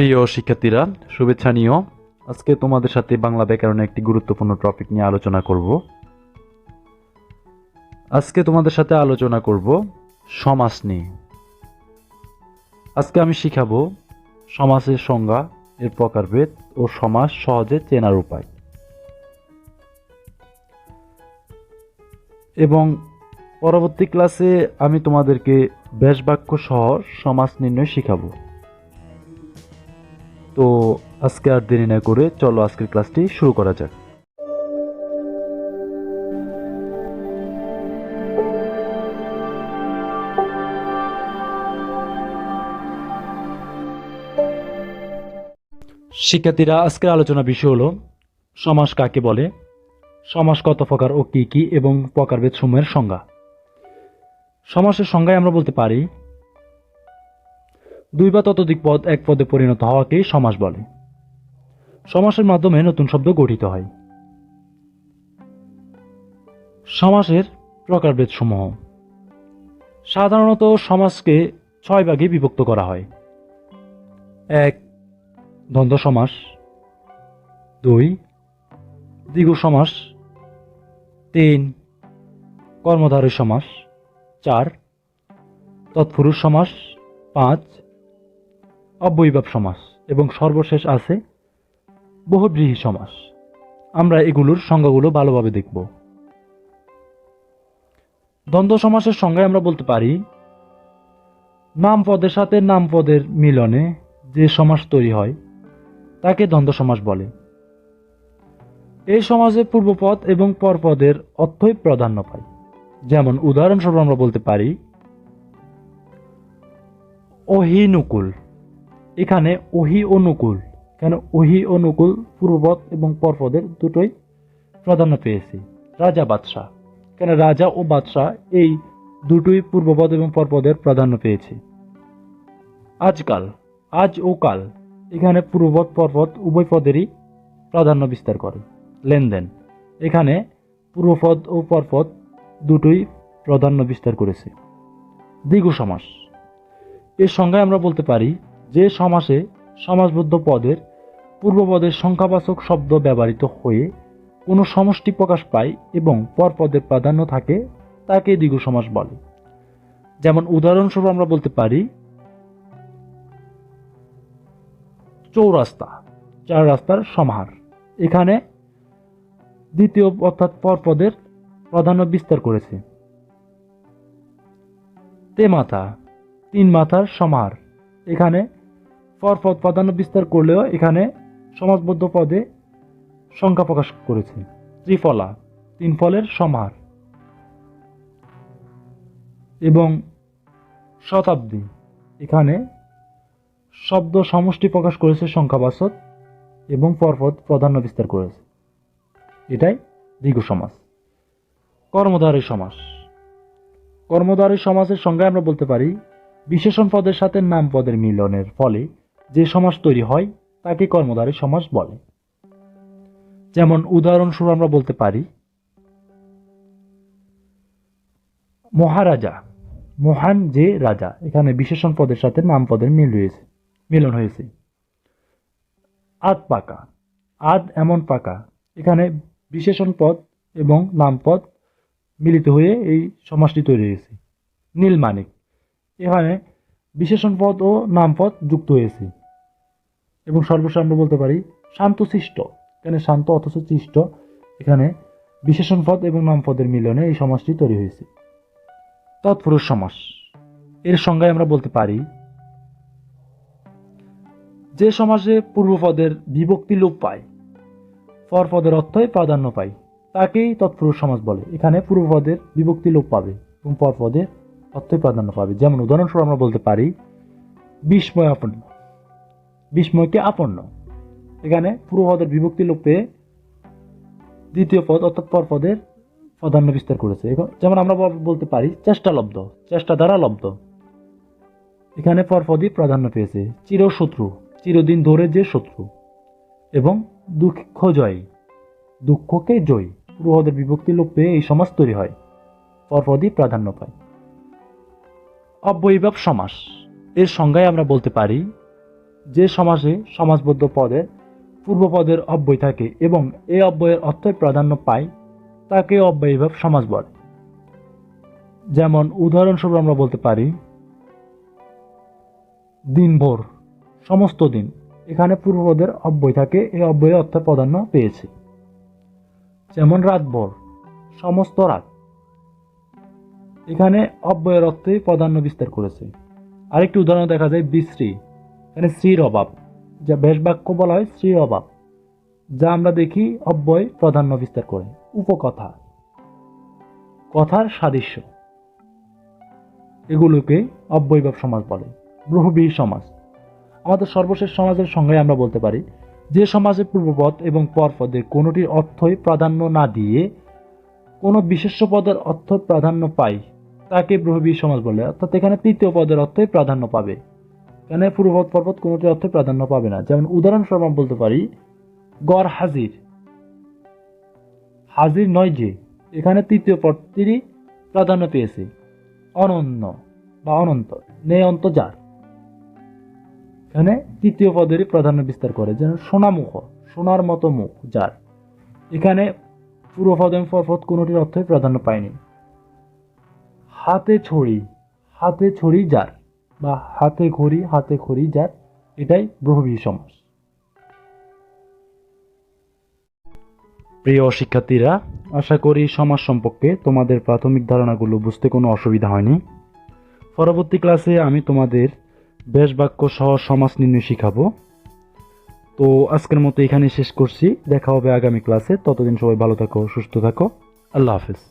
প্রিয় শিক্ষার্থীরা, শুভেচ্ছা নিও। আজকে তোমাদের সাথে বাংলা ব্যাকরণের একটি গুরুত্বপূর্ণ টপিক নিয়ে আলোচনা করব। আজকে তোমাদের সাথে আলোচনা করব সমাস নিয়ে। আজকে আমি শিখাবো সমাসের সংজ্ঞা, এর প্রকারভেদ ও সমাস সহজে চেনার উপায়, এবং পরবর্তী ক্লাসে আমি তোমাদেরকে ব্যাসবাক্য সহ সমাস নির্ণয় শিখাবো। তো আজকে আর দেরি না করে চলো আজকের ক্লাসটি শুরু করা যাক। শিক্ষার্থীরা, আজকের আলোচনা বিষয় হলো সমাস কাকে বলে, সমাস কত প্রকার ও কি কি, এবং প্রকারভেদ সমূহের সংজ্ঞা। সমাসের সংজ্ঞায় আমরা বলতে পারি, দুই বা ততোধিক পদ এক পদে পরিণত হওয়াকেই সমাস বলে। সমাসের মাধ্যমে নতুন শব্দ গঠিত হয়। সমাসের প্রকারভেদ সমূহ। সাধারণত সমাসকে 6 ভাগে বিভক্ত করা হয়। 1. দ্বন্দ্ব সমাস, 2. দ্বিগু সমাস, 3. কর্মধারী সমাস, 4. তৎপুরুষ সমাস, 5. অব্যয়ীভাব সমাস, এবং সর্বশেষ আছে বহুব্রীহি সমাস। আমরা এগুলোর সংজ্ঞাগুলো ভালোভাবে দেখব। দ্বন্দ্ব সমাসের সংজ্ঞায় আমরা বলতে পারি, নাম পদের সাথে নাম পদের মিলনে যে সমাস তৈরি হয় তাকে দ্বন্দ্ব সমাস বলে। এই সমাসে পূর্বপদ এবং পরপদের অর্থই প্রাধান্য পায়। যেমন উদাহরণস্বরূপ আমরা বলতে পারি, অহিনুকুল। এখানে ওহি ও নুকুল, কেন ওহি ও নুকুল পূর্বপদ এবং পরপদের দুটোই প্রাধান্য পেয়েছে। রাজা বাদশাহ, কেন রাজা ও বাদশাহ এই দুটোই পূর্বপদ এবং পরপদের প্রাধান্য পেয়েছে। আজকাল, আজ ও কাল, এখানে পূর্বপদ পরপদ উভয় পদেরই প্রাধান্য বিস্তার করে। লেনদেন, এখানে পূর্বপদ ও পরপদ দুটোই প্রাধান্য বিস্তার করেছে। দ্বিগু সমাস। এর সংজ্ঞায় আমরা বলতে পারি, যে সমাসে সমাসবদ্ধ পদের পূর্বপদের সংখ্যাবাচক শব্দ ব্যবহৃত হয়ে কোনো সমষ্টি প্রকাশ পায় এবং পরপদের প্রাধান্য থাকে তাকে দ্বিগু সমাস বলে। যেমন উদাহরণস্বরূপ আমরা বলতে পারি, চৌরাস্তা, 4 রাস্তার সমাহার। এখানে দ্বিতীয় অর্থাৎ পরপদের প্রাধান্য বিস্তার করেছে। তেমাথা, 3 মাথার সমাহার। এখানে পরপদ প্রাধান্য বিস্তার করলেও এখানে সমাসবদ্ধ পদে সংখ্যা প্রকাশ করেছে। ত্রিফলা, 3 ফলের সমাহার। এবং শতাব্দী, এখানে শব্দ সমষ্টি প্রকাশ করেছে সংখ্যাবাচক এবং পরপদ প্রাধান্য বিস্তার করেছে। এটাই দ্বিগু সমাস। কর্মধারী সমাস। কর্মধারী সমাসের সংজ্ঞায় আমরা বলতে পারি, বিশেষণ পদের সাথে নাম পদের মিলনের ফলে যে সমাস তৈরি হয় তাকে কর্মধারী সমাস বলে। যেমন উদাহরণস্বরূপ আমরা বলতে পারি, মহারাজা, মহান যে রাজা। এখানে বিশেষণ পদের সাথে নাম পদের মিলন হয়েছে। আধ পাকা, আধ এমন পাকা। এখানে বিশেষণ পদ এবং নাম পদ মিলিত হয়ে এই সমাসটি তৈরি হয়েছে। নীলমানিক, এখানে বিশেষণ পদ ও নাম পদ যুক্ত হয়েছে। এবং সর্বশেষ আমরা বলতে পারি শান্তশিষ্ট। এখানে শান্ত অথচ শিষ্ট, এখানে বিশেষণ পদ এবং নাম পদের মিলনে এই সমাসটি তৈরি হয়েছে। তৎপুরুষ সমাস। এর সংজ্ঞায় আমরা বলতে পারি, যে সমাসে পূর্বপদের বিভক্তি লোপ পায়, পরপদের অর্থই প্রাধান্য পায় তাকেই তৎপুরুষ সমাস বলে। এখানে পূর্বপদের বিভক্তি লোপ পাবে এবং পরপদের অর্থই প্রাধান্য পাবে। যেমন উদাহরণস্বরূপ আমরা বলতে পারি, বিস্ময় আপন্ন, বিস্ময়কে আপন্ন। এখানে পূর্বপদের বিভক্তি লোপ পেয়ে দ্বিতীয় পদ অর্থাৎ পরপদের প্রাধান্য বিস্তার করেছে। যেমন আমরা বলতে পারি চেষ্টালব্ধ, চেষ্টা দ্বারা লব্ধ। এখানে পরপদই প্রাধান্য পেয়েছে। চিরশত্রু, চিরদিন ধরে যে শত্রু। এবং দুঃখ জয়ী, দুঃখকে জয়ী। পূর্বপদের বিভক্তি লোপ পেয়ে এই সমাস তৈরি হয়, পরপদই প্রাধান্য পায়। অব্যয়ীভাব সমাস। এর সংজ্ঞায় আমরা বলতে পারি, যে সমাসে সমাসবদ্ধ পদের পূর্বপদের অব্যয় থাকে এবং এই অব্যয়ের অর্থই প্রাধান্য পায় তাকে অব্যয়ীভাব সমাস বলে। যেমন উদাহরণস্বরূপ আমরা বলতে পারি দিনভর, সমস্ত দিন। এখানে পূর্বপদের অব্যয় থাকে, এই অব্যয়ের অর্থ প্রাধান্য পেয়েছে। যেমন রাতভর, সমস্ত রাত। এখানে অব্যয়ের অর্থে প্রাধান্য বিস্তার করেছে। আরেকটি উদাহরণ দেখা যায় বিশ্রী, এখানে শ্রীর অভাব, যা বেশ বাক্য বলা হয় শ্রীর অভাব, যা আমরা দেখি অব্যয় প্রাধান্য বিস্তার করে। উপকথা, কথার সাদৃশ্য, এগুলোকে অব্যয়ীভাব সমাস বলে। বহুব্রীহি সমাস, আমাদের সর্বশেষ সমাজের সংজ্ঞায় আমরা বলতে পারি যে সমাজে পূর্বপদ এবং পরপদের কোনোটির অর্থই প্রাধান্য না দিয়ে কোনো বিশেষ্য পদের অর্থ প্রাধান্য পায় তাকে বহুব্রীহি সমাস বলে। অর্থাৎ এখানে তৃতীয় পদের অর্থই প্রাধান্য পাবে, এখানে পূর্বপদ পরপদ কোনোটির অর্থে প্রাধান্য পাবে না। যেমন উদাহরণস্বরূপ আমরা বলতে পারি গড় হাজির, হাজির নয় যে, এখানে তৃতীয় পদটিরই প্রাধান্য পেয়েছে। অনন্য বা অনন্ত, নেই অন্ত যার, এখানে তৃতীয় পদেরই প্রাধান্য বিস্তার করে। যেমন সোনামুখ, সোনার মতো মুখ যার, এখানে পূর্বপদ এবং পরপদ কোনোটির অর্থই প্রাধান্য পায়নি। হাতে ছড়ি, হাতে ছড়ি যার, বা হাতে খড়ি যার, এটাই বহুব্রীহি সমাস। প্রিয় শিক্ষার্থীরা, আশা করি সমাস সম্পর্কে তোমাদের প্রাথমিক ধারণাগুলো বুঝতে কোনো অসুবিধা হয়নি। পরবর্তী ক্লাসে আমি তোমাদের বেশ বাক্য সহ সমাস নির্ণয় শিখাবো। তো আজকের মতো এখানে শেষ করছি, দেখা হবে আগামী ক্লাসে। ততদিন সবাই ভালো থাকো, সুস্থ থাকো। আল্লাহ হাফেজ।